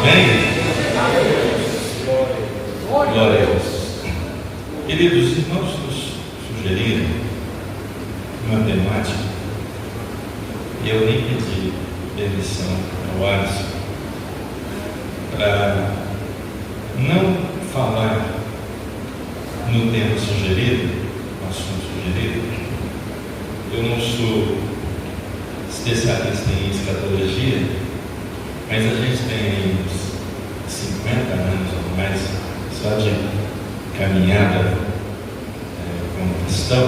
Amém? Glória a Deus. Queridos irmãos, nos sugeriram uma temática e eu nem pedi permissão ao Alisson para não falar no tema sugerido, no assunto sugerido. Eu não sou especialista em escatologia, mas a gente tem aí uns 50 anos ou mais só de caminhada como cristão.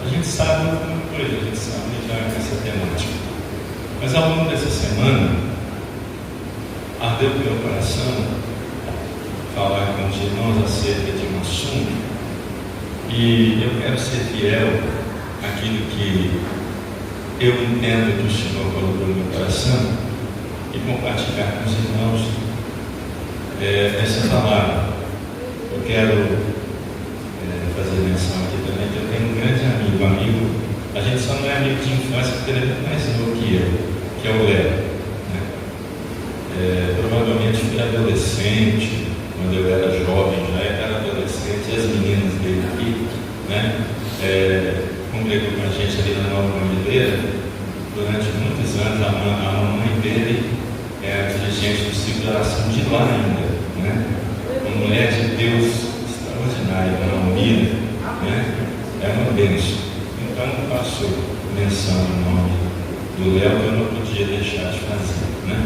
A gente sabe alguma coisa, a gente sabe lidar com essa temática. Mas ao longo dessa semana, ardeu no meu coração falar com os irmãos acerca de um assunto, e eu quero ser fiel àquilo que eu entendo que o Senhor colocou no meu coração e compartilhar com os irmãos essa palavra. Eu quero fazer menção aqui também que eu tenho um grande amigo, a gente só não é amigo de infância porque ele é muito mais novo que eu, que é o Léo, né? Provavelmente fui adolescente quando eu era jovem, já era adolescente, e as meninas dele aqui, né? Congregou com a gente ali na Nova Mangueira durante muitos anos. A mamãe dele é a dirigente do ciclo de oração de lá ainda, né? Uma mulher de Deus extraordinária, uma Mira, né? É uma bênção. Então passo menção no nome do Léo que eu não podia deixar de fazer, né?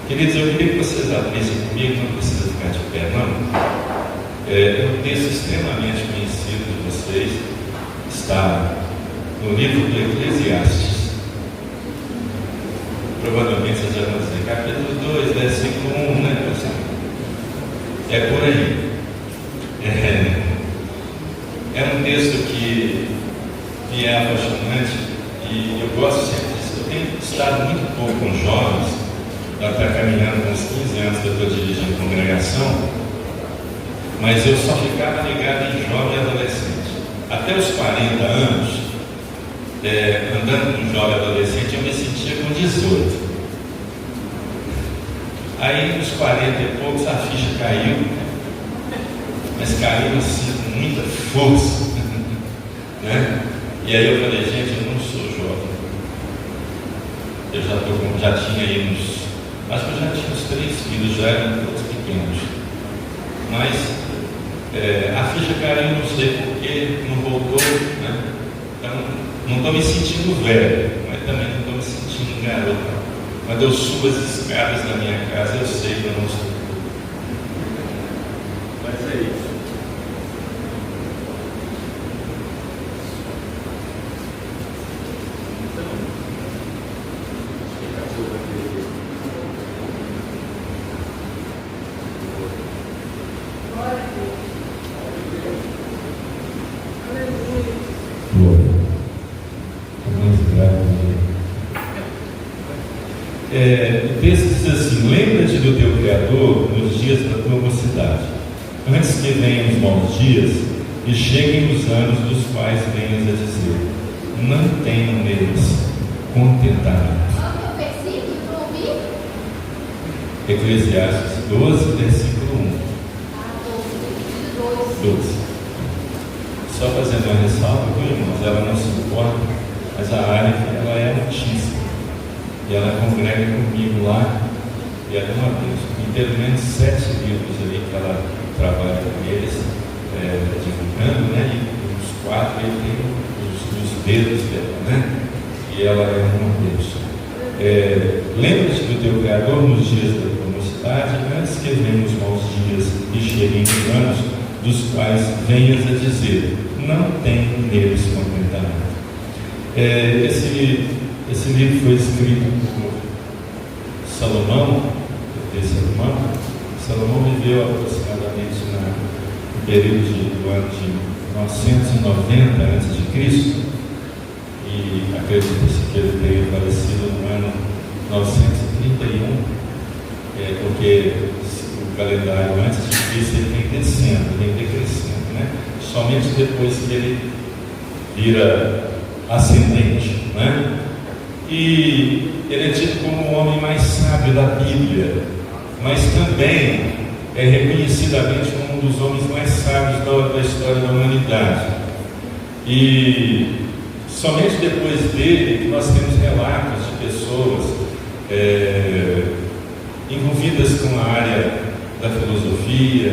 Queridos, eu queria que vocês abrissem comigo, não precisa ficar de pé, não. É um texto extremamente conhecido de vocês, está no livro do Eclesiastes. Provavelmente vocês já vão dizer, capítulo 2, versículo 1, né? É por aí. É um texto que me é apaixonante e eu gosto sempre disso. Eu tenho estado muito pouco com jovens, já está caminhando com uns 15 anos que eu estou dirigindo congregação, mas eu só ficava ligado em jovem e adolescente. Até os 40 anos, andando com jovem e adolescente, eu me sentia com 18. Aí, nos 40 e poucos, a ficha caiu, mas caiu assim com muita força, né? E aí eu falei, gente, eu não sou jovem. Eu já tinha aí uns, acho que eu já tinha uns 3 filhos, já eram todos pequenos. Mas a ficha caiu, não sei porquê, não voltou, né? Então, não estou me sentindo velho, mas também não estou me sentindo garoto. Quando eu subo as escadas da minha casa, eu sei que eu não estou. Mas é isso. O texto diz assim: lembra-te do teu Criador nos dias da tua mocidade, antes que venham os maus dias e cheguem os anos dos quais venhas a dizer: não tenho neles contentamento. Eclesiastes 12, versículo 1. 12. Só fazendo uma ressalva, viu, irmãos? Ela não se importa, mas a área ela é altíssima. E ela congrega comigo lá, e ela é uma bênção. Tem pelo menos 7 livros ali que ela trabalha com eles, divulgando, né? E uns 4 ele tem os dedos dela, né? E ela é uma bênção. Lembra-te do teu Criador nos dias da tua mocidade, antes que venham os maus dias e cheguem os anos, dos quais venhas a dizer: não tenho neles contentamento. Esse livro foi escrito por Salomão. Salomão viveu aproximadamente no período do ano de 990 a.C. e acredita-se que ele tenha falecido no ano 931, porque o calendário antes de Cristo ele vem descendo, vem decrescendo, né? Somente depois que ele vira ascendente, né? E ele é tido como o homem mais sábio da Bíblia, mas também é reconhecidamente como um dos homens mais sábios da história da humanidade. E somente depois dele que nós temos relatos de pessoas envolvidas com a área da filosofia,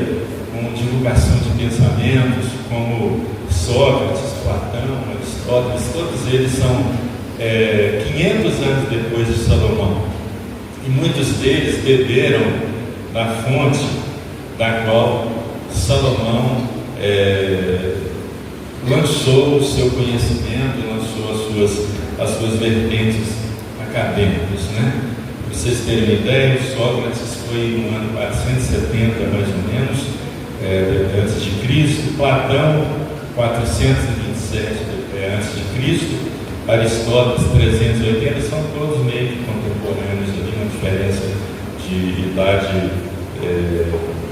com divulgação de pensamentos, como Sócrates, Platão, Aristóteles. Todos eles são 500 anos depois de Salomão, e muitos deles beberam da fonte da qual Salomão lançou o seu conhecimento, lançou as suas vertentes acadêmicas, né? Para vocês terem uma ideia, Sócrates foi no ano 470 mais ou menos antes de Cristo, Platão 427 antes de Cristo, Aristóteles 380, são todos meio que contemporâneos, ali uma diferença de idade,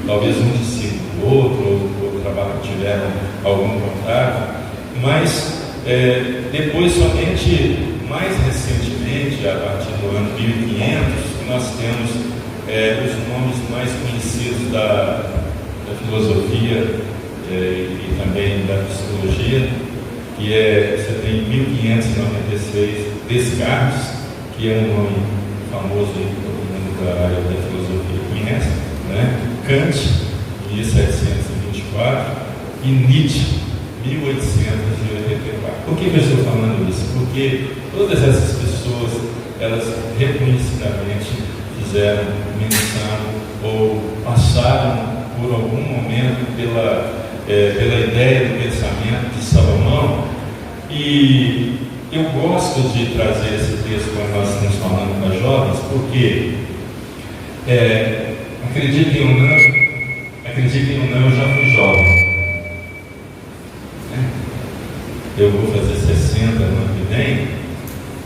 talvez um discípulo do outro, ou trabalho que tiveram algum contato, mas depois, somente mais recentemente, a partir do ano 1500, nós temos os nomes mais conhecidos da filosofia e também da psicologia, que você tem em 1596 Descartes, que é um nome famoso aí, que todo mundo da área da filosofia conhece, né? Kant, 1724, e Nietzsche, 1884. Por que eu estou falando isso? Porque todas essas pessoas, elas reconhecidamente fizeram menção ou passaram por algum momento pela ideia do pensamento de Salomão. E eu gosto de trazer esse texto quando nós estamos falando para jovens, porque acreditem ou não, eu já fui jovem. Eu vou fazer 60 no ano que vem,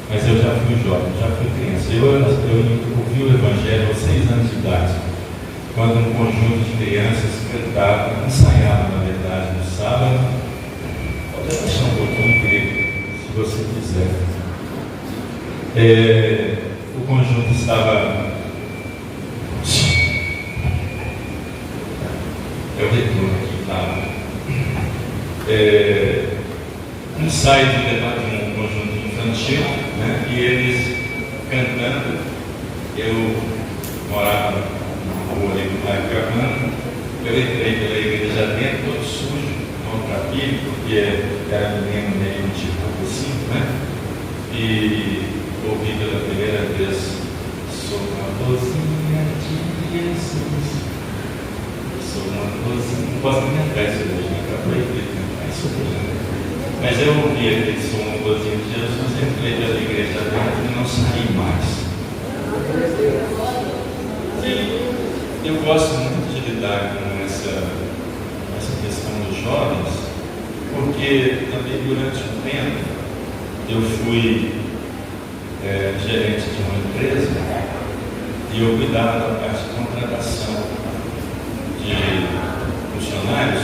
mas eu já fui jovem, já fui criança. Eu ouvi o Evangelho aos 6 anos de idade, quando um conjunto de crianças cantava, ensaiava, na verdade, no sábado. Pode deixar um pouquinho, se você quiser. O conjunto estava... Eu retorno aqui, tá? Um ensaio de um conjunto infantil, né? E eles cantando. Eu morava na rua ali do bairro Carmano. Eu entrei pela igreja dentro, todo sujo, contra bíblico, porque era menino meio tipo assim, né? E ouvi pela primeira vez: sou uma dozinha de Jesus. Sou uma dozinha. Não posso nem entrar isso hoje, né? Para proibir, né? Mas eu ouvi aquele som no dozinho de Jesus, entrei pela igreja dentro e não saí mais. E eu gosto muito de lidar com essa questão dos jovens, porque também durante um tempo eu fui gerente de uma empresa e eu cuidava da parte de contratação de funcionários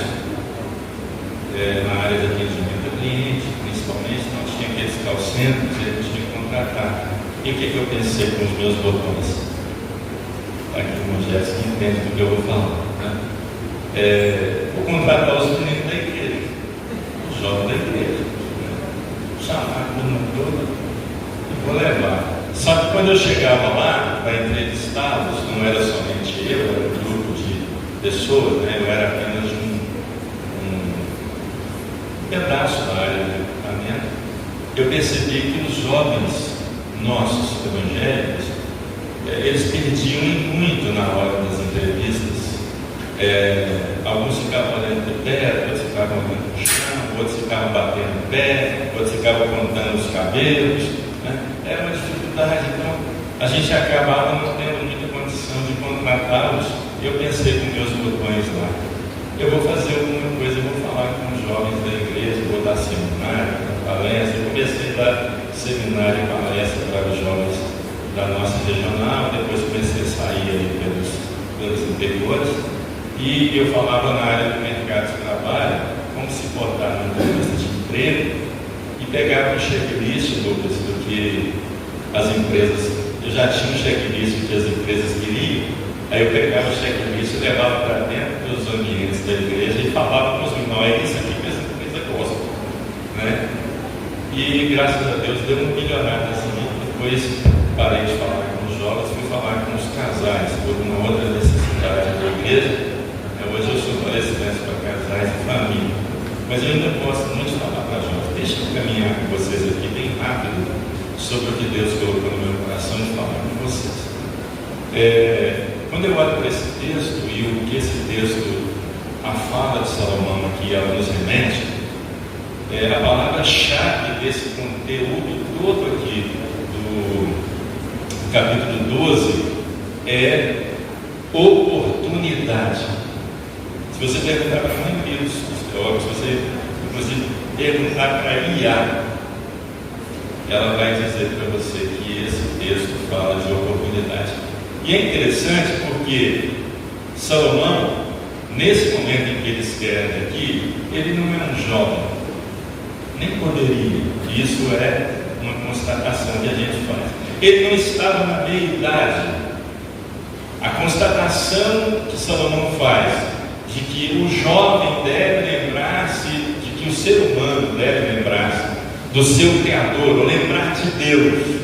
na área de atendimento ao cliente, principalmente. Então tinha aqueles call centers e a gente tinha que contratar. E o que eu pensei com os meus botões? Aqui uma Jéssica entende do que eu vou falar, né? Vou contratar os meninos da igreja, os jovens da igreja, né? Chamar a turma toda e vou levar. Só que quando eu chegava lá para entrevistá-los, não era somente eu, era um grupo de pessoas, né? Eu era apenas um pedaço da área de equipamento. Eu percebi que os jovens nossos evangélicos, eles perdiam muito na hora das entrevistas. Alguns ficavam olhando de pé, outros ficavam olhando no chão, outros ficavam batendo o pé, outros ficavam contando os cabelos, né? Era uma dificuldade. Então a gente acabava não tendo muita condição de contratá-los. Eu pensei com meus botões lá: eu vou fazer alguma coisa, eu vou falar com os jovens da igreja, vou dar seminário, palestra. Eu comecei a dar seminário e palestra para os jovens da nossa regional, depois comecei a sair ali pelos interiores, e eu falava na área do mercado de trabalho, como se portar numa entrevista de emprego, e pegava um checklist, Lucas, do que as empresas, eu já tinha um checklist que as empresas queriam, Aí eu pegava o checklist e levava para dentro dos ambientes da igreja e falava com os irmãos: é isso aqui que essa coisa gosta, né? E graças a Deus deu uma melhorada assim. Depois parei de falar com os jovens, fui falar com os casais, por uma outra necessidade da igreja. Hoje eu sou palestrantes para casais e família, mas eu ainda gosto muito de falar para jovens. Deixa eu caminhar com vocês aqui bem rápido sobre o que Deus colocou no meu coração e falar com vocês. Quando eu olho para esse texto e o que esse texto, a fala de Salomão aqui, ela nos remete, a palavra-chave desse conteúdo todo aqui do capítulo 12 é oportunidade. Se você perguntar para a maioria dos teólogos, se você inclusive perguntar para a IA, ela vai dizer para você que esse texto fala de oportunidade. E é interessante porque Salomão, nesse momento em que ele escreve aqui, ele não é um jovem, nem poderia. Isso é uma constatação que a gente faz. Ele não estava na meia-idade. A constatação que Salomão faz de que o jovem deve lembrar-se, de que o ser humano deve lembrar-se do seu Criador, ou lembrar de Deus,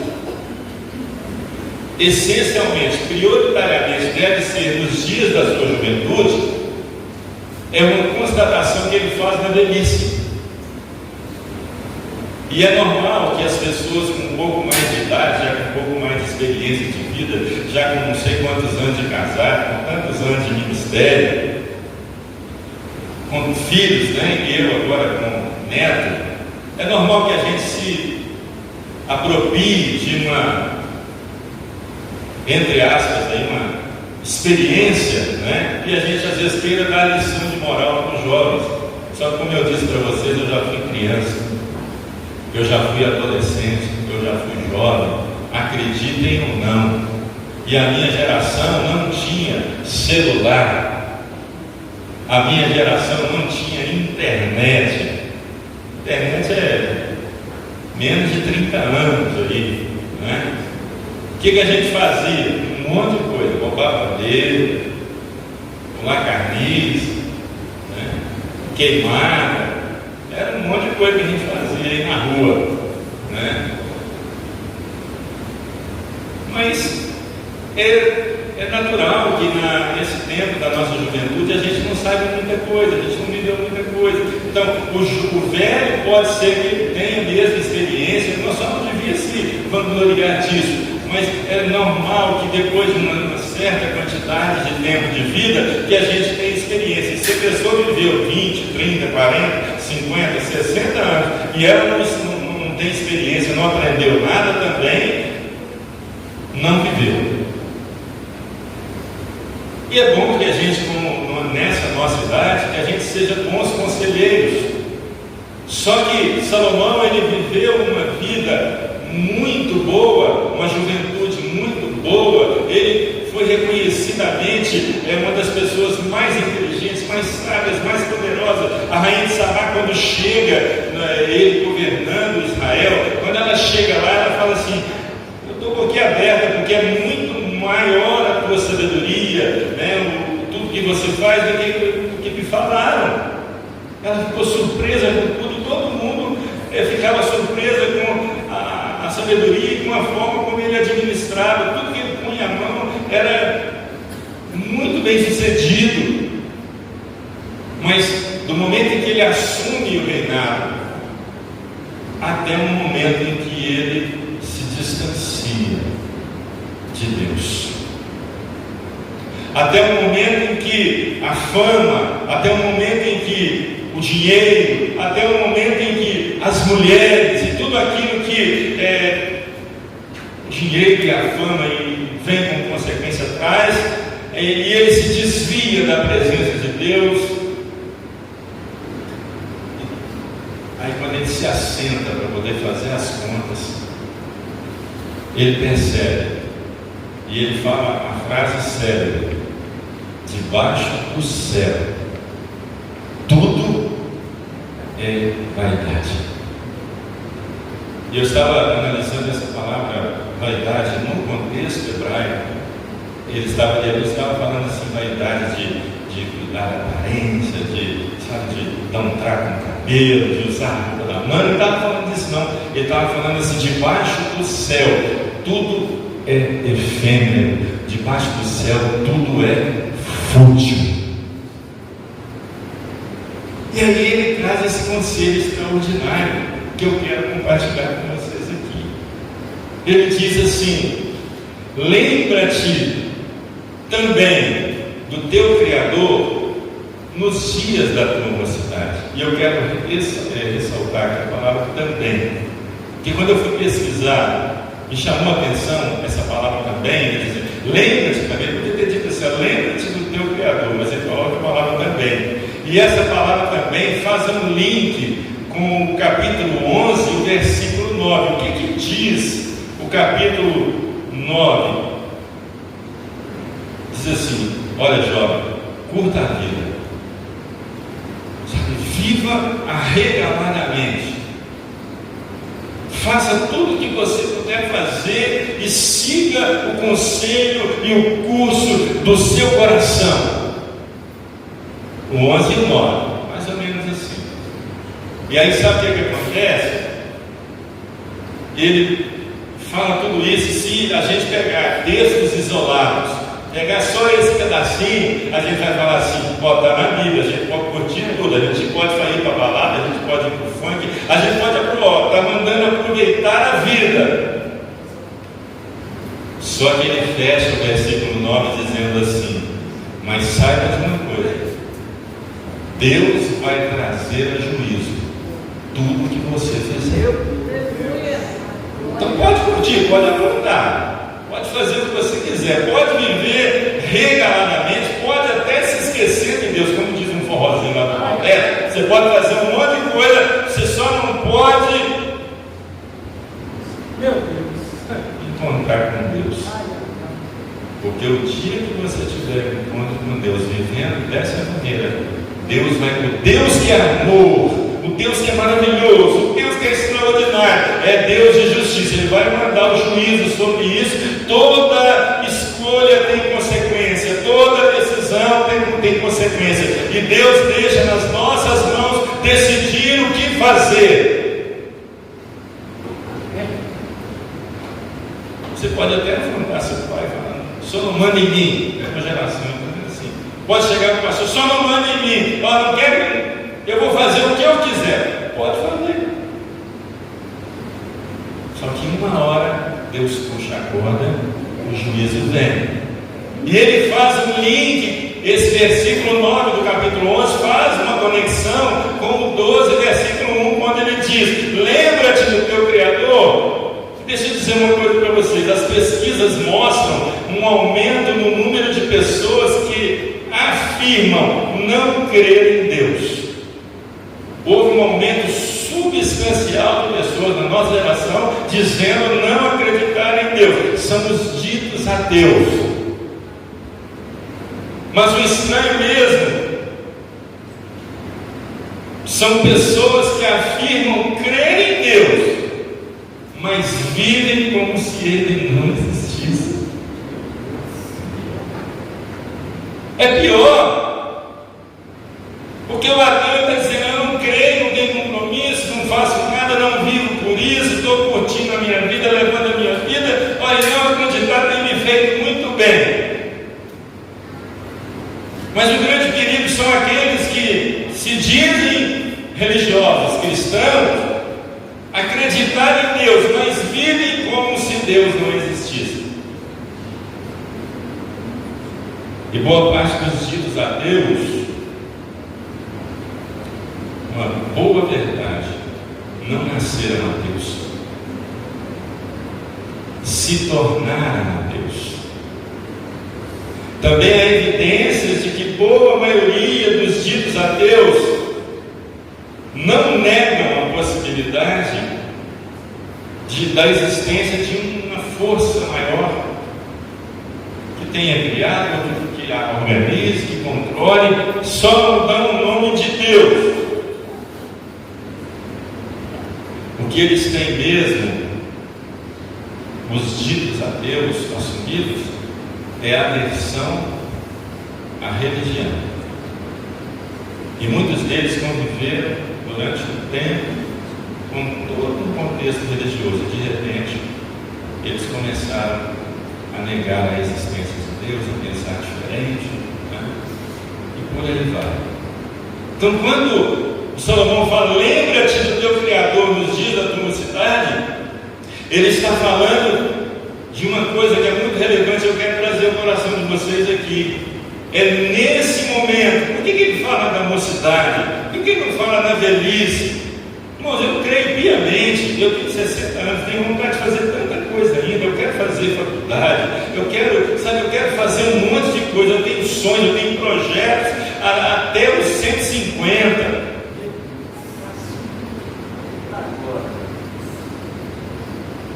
essencialmente, prioritariamente, deve ser nos dias da sua juventude, é uma constatação que ele faz na velhice. E é normal que as pessoas com um pouco mais de idade, já com um pouco mais de experiência de vida, já com não sei quantos anos de casado, com tantos anos de ministério, com filhos, né? E eu agora com neto, é normal que a gente se aproprie de uma, entre aspas, aí, uma experiência, né? E a gente às vezes queira dar lição de moral para os jovens. Só que, como eu disse para vocês, eu já fui criança, eu já fui adolescente, eu já fui jovem, acreditem ou não. E a minha geração não tinha celular. A minha geração não tinha internet. Internet é menos de 30 anos aí, né? O que a gente fazia? Um monte de coisa. Roubar bandeira, pular carniz, né? Queimada. Era um monte de coisa que a gente fazia aí na rua, né? Mas é natural que nesse tempo da nossa juventude a gente não saiba muita coisa, a gente não viveu muita coisa. Então, o velho pode ser que ele tenha a mesma experiência, nós só não devia se vangloriar disso, mas é normal que depois de uma certa quantidade de tempo de vida, que a gente tenha experiência. E se a pessoa viveu 20, 30, 40, 50, 60 anos, e ela não tem experiência, não aprendeu nada também, não viveu. E é bom que a gente, nessa nossa idade, que a gente seja bons conselheiros. Só que Salomão, ele viveu uma vida muito boa, uma juventude muito boa. Ele foi reconhecidamente uma das pessoas mais inteligentes, mais sábias, mais poderosas. A rainha de Sabá, quando chega, ele governando Israel, quando ela chega lá, ela fala assim: eu estou boquiaberta, porque é muito maior a tua sabedoria, né, tudo que você faz do que me falaram. Ela ficou surpresa com tudo, todo mundo ficava surpresa com a sabedoria e com a forma como ele administrava, tudo que ele punha a mão era muito bem sucedido. Mas do momento em que ele assume o reinado, até o momento em que ele se distancia de Deus, até o momento em que a fama, até o momento em que o dinheiro, até o momento em que as mulheres e tudo aquilo que o dinheiro e a fama vem como consequência atrás, e ele se desvia da presença de Deus. Aí quando ele se assenta para poder fazer as contas, ele percebe, e ele fala a frase célebre: debaixo do céu tudo é vaidade. E eu estava analisando essa palavra vaidade no contexto hebraico, Ele estava falando assim, vaidade de cuidar da aparência, de dar um trago no cabelo, de usar roupa da mão. Ele não estava falando disso não. Ele estava falando assim, debaixo do céu tudo é efêmero, debaixo do céu tudo é fútil. E aí ele traz esse conselho extraordinário que eu quero compartilhar com vocês aqui. Ele diz assim: lembra-te também do teu Criador nos dias da tua mocidade. E eu quero ressaltar que a palavra também, que quando eu fui pesquisar, me chamou a atenção essa palavra também. Ele diz: lembra-te também, eu poderia ter dito assim, lembra-te do teu Criador, mas ele coloca a palavra também. E essa palavra também faz um link com o capítulo 11, o versículo 9. O que diz o capítulo 9? Diz assim: olha, jovem, curta a vida, viva arregaladamente, faça tudo o que você puder fazer e siga o conselho e o curso do seu coração. O 11 e o 9, mais ou menos assim. E aí sabe o que acontece? Ele fala tudo isso. Se a gente pegar textos isolados, pegar só esse pedacinho, a gente vai falar assim: pode estar na Bíblia, a gente pode curtir tudo, a gente pode ir para a balada, a gente pode ir para o funk, a gente pode estar mandando aproveitar a vida. Só que ele fecha o versículo 9 dizendo assim: mas saiba de uma coisa, Deus vai trazer a juízo tudo que você fizer. Então pode curtir, pode aproveitar, pode fazer o que você quiser, pode viver regaladamente, pode até se esquecer de Deus, como diz um forrozinho lá do Nordeste. Você pode fazer um monte de coisa, você só não pode encontrar com Deus. Porque o dia que você tiver um encontro com Deus, vivendo dessa maneira, Deus que é amor, o Deus que é maravilhoso, o Deus que é extraordinário, é Deus de justiça. Ele vai mandar o juízo sobre isso. Toda escolha tem consequência, toda decisão tem consequência, e Deus deixa nas nossas mãos decidir o que fazer. Você pode até afrontar seu pai falando: só não manda em mim. É uma geração assim. Pode chegar para o pastor: só não manda em mim. Não quero, eu vou fazer o que eu quiser. Pode fazer. Só que uma hora Deus puxa a corda, o juízo vem. E ele faz um link. Esse versículo 9 do capítulo 11 faz uma conexão com o 12, versículo 1, quando ele diz: lembra-te do teu Criador. Deixa eu dizer uma coisa para vocês: as pesquisas mostram um aumento no número de pessoas que afirmam não crer em Deus. Houve um aumento substancial de pessoas na nossa geração dizendo não acreditar em Deus. Somos ditos ateus. Mas o estranho mesmo são pessoas que afirmam crer em Deus, mas vivem como se ele não existisse. É pior, porque o ateu está dizendo: eu não creio, não tenho compromisso, não faço nada, não vivo por isso, estou curtindo a minha vida, levando a minha vida. Olha, não acreditar tem me feito muito bem. Mas o grande perigo são aqueles que se dizem religiosos, cristãos, acreditar em Deus, mas vivem como se Deus não existisse. E boa parte dos ditos ateus, uma boa verdade, não nasceram ateus, se tornaram ateus. Também há evidências de que boa maioria dos ditos ateus não negam a possibilidade da existência de uma força maior que tenha criado, que a organize, que controle, só não dão o nome de Deus. O que eles têm mesmo, os ditos ateus assumidos, é a aversão à religião. E muitos deles conviveram durante um tempo com todo um contexto religioso. De repente, eles começaram a negar a existência de Deus, a pensar diferente, né? E por aí vai. Então, quando Salomão fala, lembra-te do teu Criador nos dias da tua mocidade, ele está falando de uma coisa que é muito relevante. Eu quero trazer ao coração de vocês aqui. É nesse momento. Por que ele fala da mocidade? Por que ele não fala da velhice? Irmãos, eu creio piamente. Eu tenho 60 anos, tenho vontade de fazer tanta coisa ainda. Eu quero fazer faculdade, eu quero fazer um monte de coisa. Eu tenho sonhos, eu tenho projetos até os 150.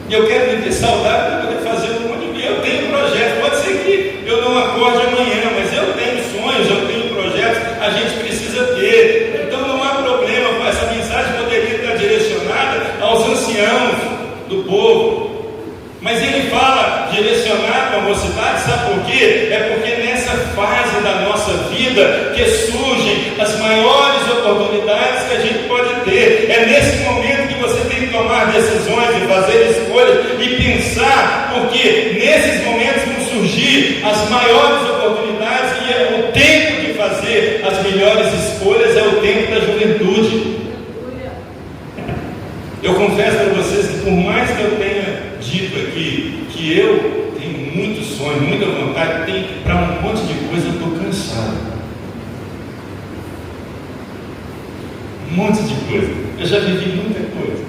E eu quero me ter saudável para poder fazer um monte de coisa. Eu tenho projetos. Pode ser que eu não acorde amanhã, mas eu tenho sonhos, eu tenho projetos. A gente precisa ter. Então não há problema. Essa mensagem poderia estar direcionada aos anciãos do povo. Mas ele fala direcionado à mocidade, sabe por quê? É porque nessa fase da nossa vida que surgem as maiores oportunidades que a gente pode ter. É nesse momento que você tem que tomar decisões e fazer escolhas e pensar, porque nesses momentos vão surgir as maiores oportunidades e é o tempo de fazer as melhores escolhas, é o tempo da juventude. Eu confesso para vocês que por mais que eu tenha dito aqui que eu tenho muito sonho, muita vontade, para um monte de coisa eu estou cansado. Um monte de coisa. Eu já vivi muita coisa.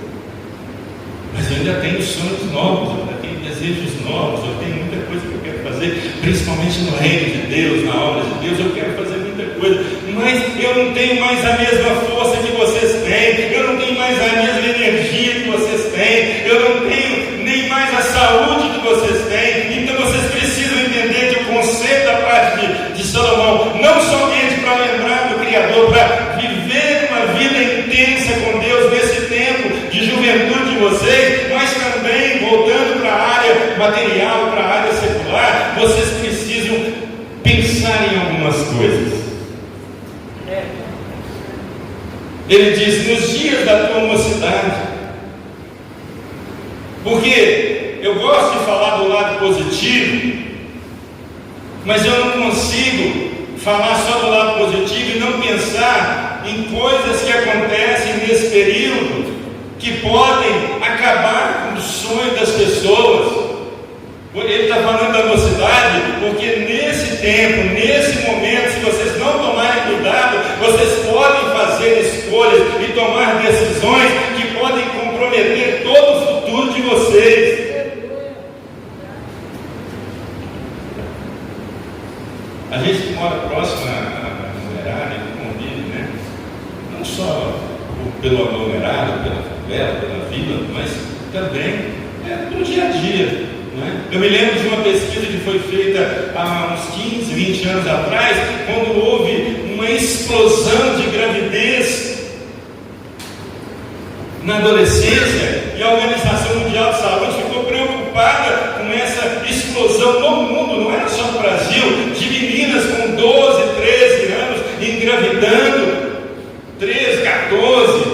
Mas eu ainda tenho sonhos novos, eu ainda tenho desejos novos, eu tenho muita coisa que eu quero fazer, principalmente no reino de Deus, na obra de Deus, eu quero fazer muita coisa. Mas eu não tenho mais a mesma força que vocês têm, eu não tenho mais a mesma energia que vocês têm, eu não tenho nem mais a saúde que vocês têm. Então vocês precisam entender que o conceito da parte de Salomão, não somente para lembrar do Criador, para viver uma vida intensa com Deus nesse tempo de juventude de vocês, mas também, voltando para a área material, para a área secular, vocês precisam pensar em algumas coisas. Ele diz, nos dias da tua mocidade, porque eu gosto de falar do lado positivo, mas eu não consigo falar só do lado positivo e não pensar em coisas que acontecem nesse período que podem acabar com o sonho das pessoas. Ele está falando da mocidade, porque nesse tempo, nesse momento, se vocês não tomarem cuidado, vocês podem fazer escolhas e tomar decisões que podem comprometer todo o futuro de vocês. A gente que mora próximo à aglomerada, convive, né? Não só pelo aglomerado, pela favela, pela vila, mas também no dia a dia. Eu me lembro de uma pesquisa que foi feita há uns 15, 20 anos atrás, quando houve uma explosão de gravidez na adolescência, e a Organização Mundial de Saúde ficou preocupada com essa explosão no mundo, não era só no Brasil, de meninas com 12, 13 anos engravidando, 13, 14,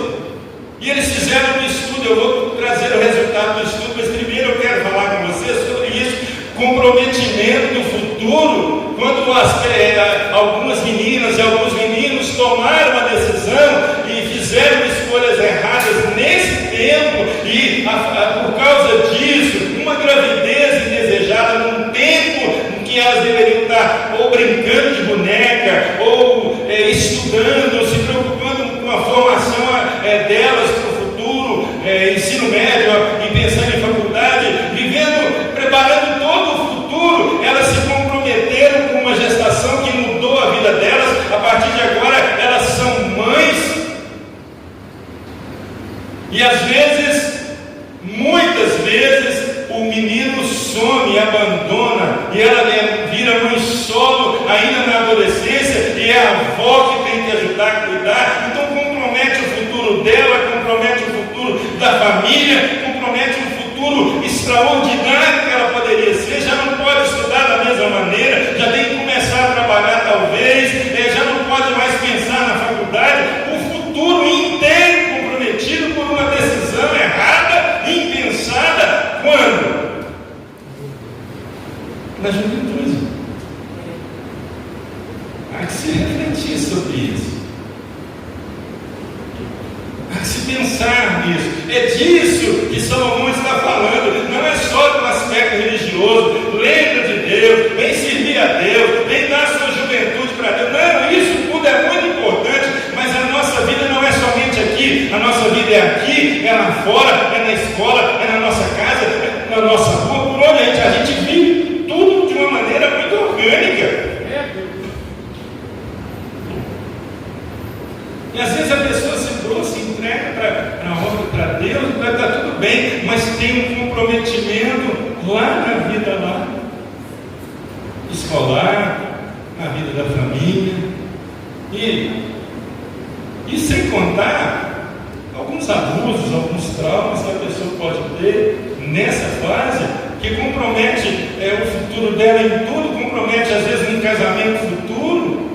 e eles fizeram um estudo. Eu vou trazer o resultado do estudo, mas primeiro eu quero falar com vocês sobre isso, comprometimento do futuro, quando algumas meninas e alguns meninos tomaram uma decisão e fizeram escolhas erradas nesse tempo, e por causa disso, uma gravidez indesejada num tempo em que elas deveriam estar ou brincando de boneca, ou estudando, ou se preocupando com a formação delas para o futuro, ensino médio e pensando em faculdade, preparando todo o futuro. Elas se comprometeram com uma gestação que mudou a vida delas. A partir de agora elas são mães, e às vezes, muitas vezes, o menino some, abandona, e ela vira mãe solo ainda na adolescência, e é a avó que tem que ajudar a cuidar. Então compromete o futuro dela, compromete o futuro da família, compromete um futuro extraordinário que ela poderia ser. Já não pode estudar da mesma maneira. mês, já não pode mais pensar na faculdade, o futuro inteiro comprometido por uma decisão errada, impensada, quando? Na juventude. Há que se refletir sobre isso. Há que se pensar nisso. É disso que Salomão está falando. Não é só do aspecto religioso. Lembra de Deus, vem servir a Deus, vem dar sua juventude para Deus. Não, isso tudo é muito importante, mas a nossa vida não é somente aqui. A nossa vida é aqui, é lá fora, é na escola, é na nossa casa, é na nossa rua, por onde a gente vive tudo de uma maneira muito orgânica. E às vezes a pessoa se entrega para a obra, para Deus, vai estar tudo bem, mas tem um comprometimento lá na vida lá, escolar, na vida da família, e sem contar alguns abusos, alguns traumas que a pessoa pode ter nessa fase, que compromete o futuro dela em tudo, compromete às vezes um casamento futuro.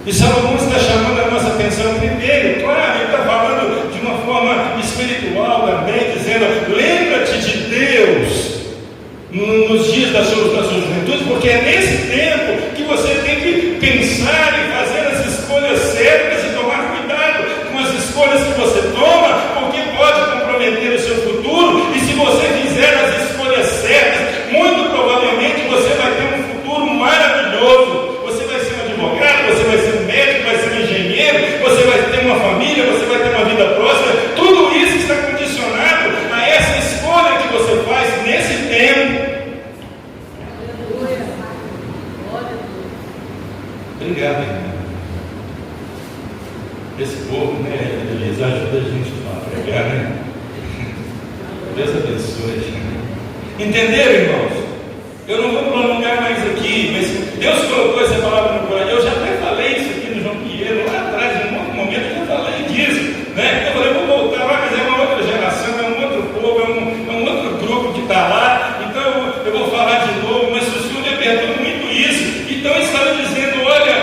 E Salomão está chamando a nossa atenção primeiro, claro, ele está falando de uma forma espiritual também, dizendo, lembra-te de Deus nos dias da sua juventude, porque é nesse tempo que você tem que pensar e fazer as escolhas certas e tomar cuidado com as escolhas que você toma, porque pode comprometer o seu futuro, e se você fizer as escolhas certas, muito provavelmente você vai ter um futuro maravilhoso. Você vai ser um advogado, você vai ser um médico, vai ser um engenheiro, você vai ter uma família, você vai ter uma vida próspera. Tudo isso está condicionado a essa escolha que você faz nesse tempo. Obrigado, irmão. Esse povo, eles ajudam a gente a pregar, né? Deus abençoe. Entenderam, irmãos? Eu não vou prolongar mais aqui, mas Deus colocou essa palavra no coração. Eu já até falei isso aqui no João Pinheiro, lá atrás, em um outro momento, eu já falei disso, né? Eu falei, vou voltar lá, mas é uma outra geração, é um outro povo, é um outro grupo que está lá, então eu vou falar de novo, mas o Senhor me apertou muito isso. Então eu estava dizendo, olha,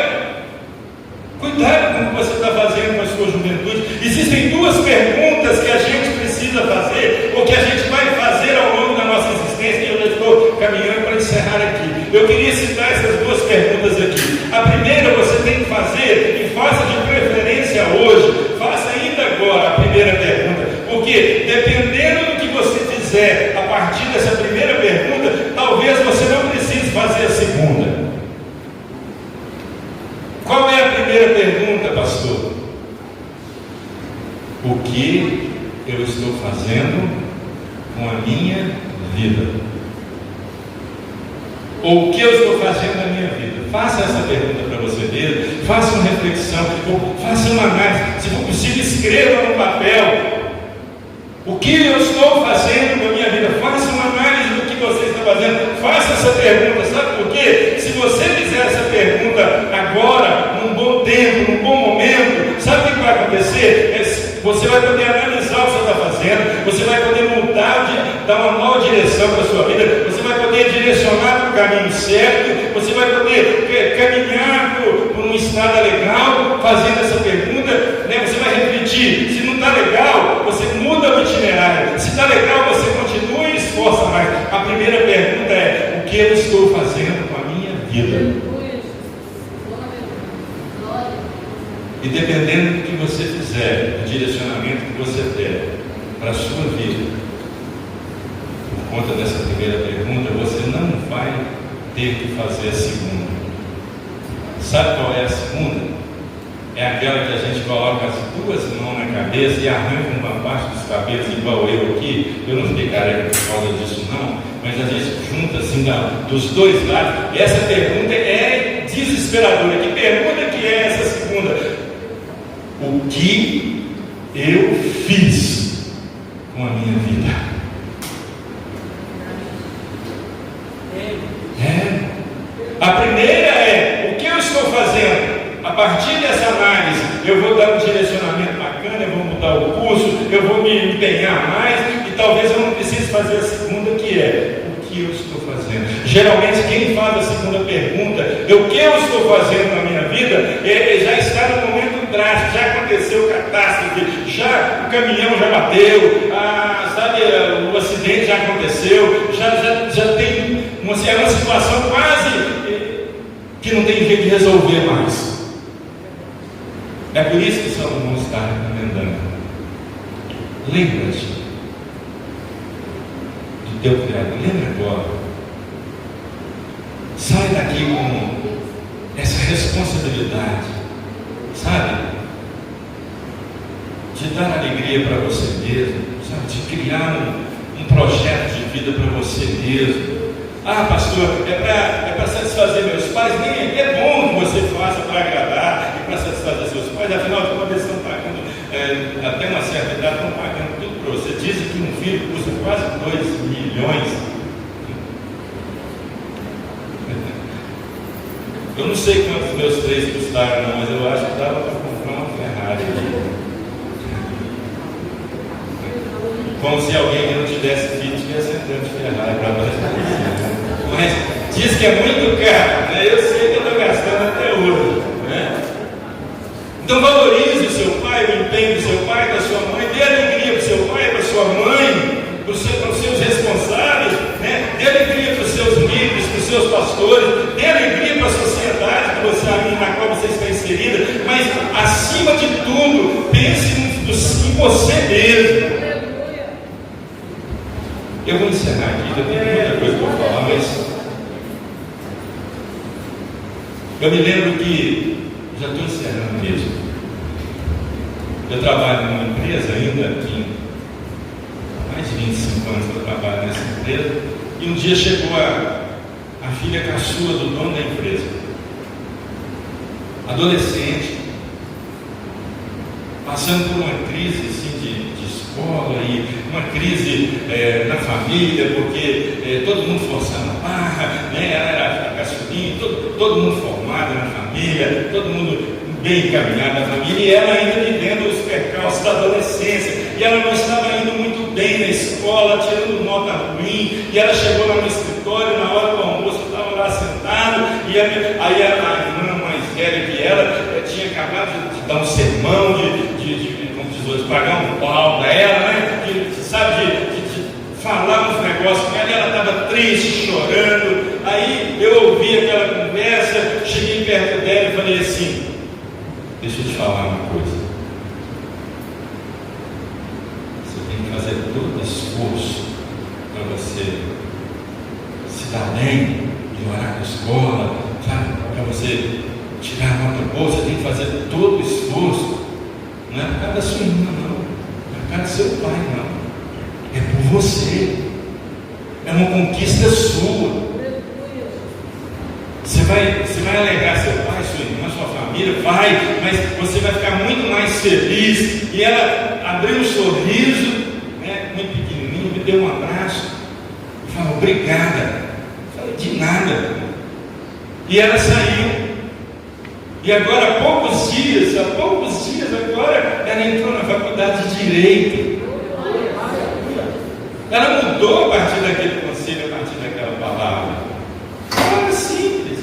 cuidado com o que você está fazendo com a sua juventude. Existem duas perguntas que a gente precisa fazer, ou que a gente vai fazer ao longo da nossa existência, e eu já estou caminhando para encerrar aqui. Eu queria citar essas duas perguntas aqui. A primeira você tem que fazer, e faça de preferência hoje, faça ainda agora a primeira pergunta, porque dependendo do que você fizer a partir dessa primeira pergunta, talvez você não precise fazer a segunda. Qual é a primeira pergunta, pastor? O que eu estou fazendo com a minha vida? Ou o que eu estou fazendo na minha vida? Faça essa pergunta para você mesmo, faça uma reflexão, ou faça uma análise, se for possível, escreva no papel. O que eu estou fazendo na minha vida? Faça uma análise do que você está fazendo, faça essa pergunta, sabe por quê? Se você fizer essa pergunta agora, num bom tempo, num bom momento, sabe o que vai acontecer? Você vai poder analisar o que você está fazendo, você vai poder mudar, dar uma nova direção para a sua vida, você vai poder direcionar para o caminho certo, você vai poder caminhar por uma estrada legal, fazendo essa pergunta, né? Você vai refletir, se não está legal, você muda o itinerário, se está legal, você continua e esforça mais. A primeira pergunta é, o que eu estou fazendo com a minha vida? E dependendo do que você fizer, do direcionamento que você der para a sua vida, por conta dessa primeira pergunta, você não vai ter que fazer a segunda. Sabe qual é a segunda? É aquela que a gente coloca as duas mãos na cabeça e arranca uma parte dos cabelos, igual eu aqui. Eu não ficarei por causa disso não, mas a gente junta assim dos dois lados. E essa pergunta é desesperadora. Que pergunta que é essa segunda? O que eu fiz com a minha vida? A primeira é, o que eu estou fazendo? A partir dessa análise, eu vou dar um direcionamento bacana, eu vou mudar o curso, eu vou me empenhar mais, e talvez eu não precise fazer a segunda, que é, o que eu estou fazendo? Geralmente quem faz a segunda pergunta é, o que eu estou fazendo na minha vida, já está no momento drástico, já aconteceu catástrofe, já o caminhão já bateu, sabe, o acidente já aconteceu, já tem uma situação quase que não tem jeito de resolver mais. É por isso que Salomão está recomendando: lembra-te do teu Criador, lembra agora. Sai daqui com essa responsabilidade, sabe, de dar alegria para você mesmo, sabe, de criar um projeto de vida para você mesmo. Pastor, é para satisfazer meus pais? Nem é bom que você faça para agradar e para satisfazer seus pais, afinal de contas eles estão pagando, até uma certa idade, estão pagando tudo para você. Dizem que um filho custa quase 2 milhões. Eu não sei quantos meus 3 custaram, não, mas eu acho que dava para comprar uma Ferrari. Como se alguém que não tivesse filho tivesse entrando de Ferrari para baixo. Mas diz que é muito caro, né? Eu sei que eu estou gastando até hoje, né? Então valorize o seu pai, o empenho do seu pai, da sua mãe, dê alegria para o seu pai, para a sua mãe, para os seus responsáveis, né? Dê alegria para os seus líderes, para os seus pastores, dê alegria para a sociedade na qual você está inserida, mas acima de tudo, pense em você mesmo. Eu vou encerrar aqui, eu tenho muita coisa para falar, mas eu me lembro que, já estou encerrando mesmo, eu trabalho numa empresa ainda, aqui, há mais de 25 anos que eu trabalho nessa empresa, e um dia chegou a filha caçula do dono da empresa, adolescente, passando por uma crise assim, de escola e uma crise na família, porque todo mundo forçando a barra, né? Ela era a caçulinha, todo mundo formado na família, todo mundo bem encaminhado na família, e ela ainda vivendo os percalços da adolescência, e ela não estava indo muito bem na escola, tirando nota ruim, e ela chegou lá no escritório, na hora do almoço, eu estava lá sentado, e aí a irmã mais velha que ela tinha acabado de dar um sermão, de pagar um pau para ela, né? De falar uns negócios com ela, e ela estava triste, chorando. Aí eu ouvi aquela conversa, cheguei perto dela e falei assim: deixa eu te falar uma coisa. Você tem que fazer todo esforço para você se dar bem, melhorar na escola, sabe? Para você tirar a nota boa, você tem que fazer todo o esforço. Não é por causa da sua irmã, não. Não é por causa do seu pai, não. É por você. É uma conquista sua. Você vai alegrar seu pai, sua irmã, sua família, vai, mas você vai ficar muito mais feliz. E ela abriu um sorriso, né, muito pequenininho, me deu um abraço e falou: obrigada. Eu falei: de nada. E ela saiu. E agora, há poucos dias, agora, ela entrou na faculdade de Direito. Ela mudou a partir daquele conselho, a partir daquela palavra. Palavra simples.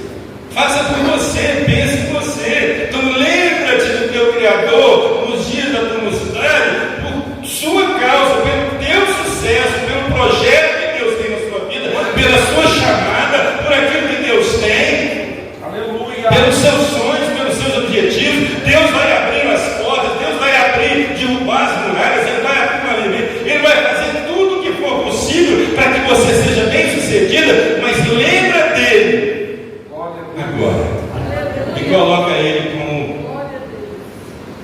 Faça por você, pense em você. Então lembra-te do teu Criador nos dias da tua mocidade, por sua causa, pelo teu sucesso, pelo projeto que Deus tem na sua vida, pela sua chamada, por aquilo que Deus tem. Aleluia. Pelos seus sonhos, pelos seus objetivos. Deus vai abrir as portas, Deus vai abrir, derrubar as muralhas, Ele vai abrir uma alegria, Ele vai fazer tudo o que for possível para que você seja bem sucedida, mas lembra dele agora e coloca Ele como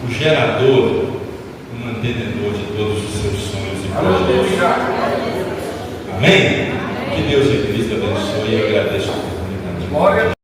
o gerador, o mantenedor de todos os seus sonhos e projetos. Amém? Que Deus e Cristo abençoe e eu agradeço a oportunidade.